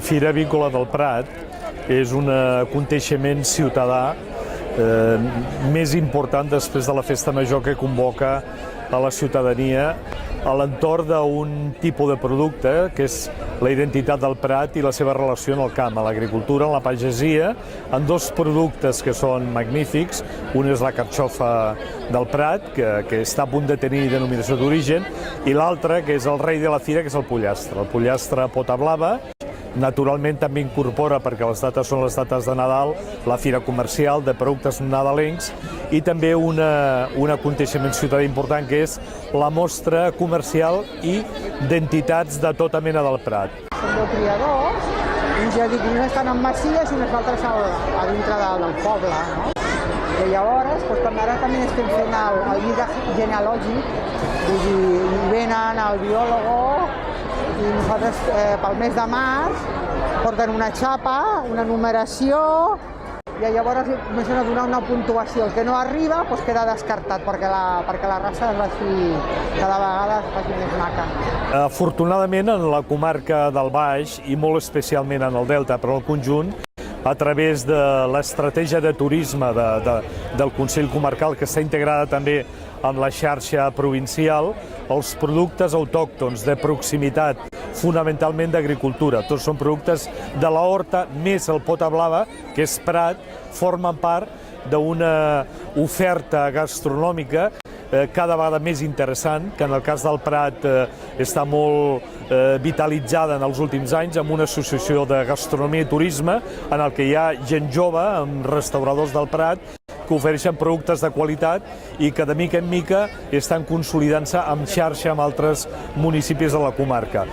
Fira Avícola del Prat és un aconteixement ciutadà més important després de la festa major que convoca a la ciutadania a l'entorn d'un tipus de producte que és la identitat del Prat i la seva relació en el camp, a l'agricultura, en la pagesia, en dos productes que són magnífics. Un és la carxofa del Prat, que està a punt de tenir denominació d'origen, i l'altre, que és el rei de la fira, que és el pollastre. El pollastre pota blava. Naturalment també incorpora, perquè les dates són les dates de Nadal, la fira comercial de productes nadalencs i també un aconteixement ciutadà important que és la mostra comercial i d'entitats de tota mena del Prat. Són 10 criadors, i ja dic, uns estan en masies i uns altres a dintre del poble, no? I llavors, també ara també estem fent el llibre genealògic, vull dir, hi venen el biòleg, i nosaltres pel mes de març porten una xapa, una numeració, i llavors comencen a donar una puntuació. El que no arriba queda descartat perquè la raça cada vegada es faci més maca. Afortunadament, en la comarca del Baix, i molt especialment en el Delta, però al conjunt, a través de l'estratègia de turisme del Consell Comarcal, que està integrada també en la xarxa provincial, els productes autòctons de proximitat, fonamentalment d'agricultura, tots són productes de la horta, més el pota blava, que és Prat, formen part d'una oferta gastronòmica cada vegada més interessant, que en el cas del Prat està molt vitalitzada en els últims anys amb una associació de gastronomia i turisme en el que hi ha gent jove, amb restauradors del Prat, que ofereixen productes de qualitat i que de mica en mica estan consolidant-se en xarxa amb altres municipis de la comarca.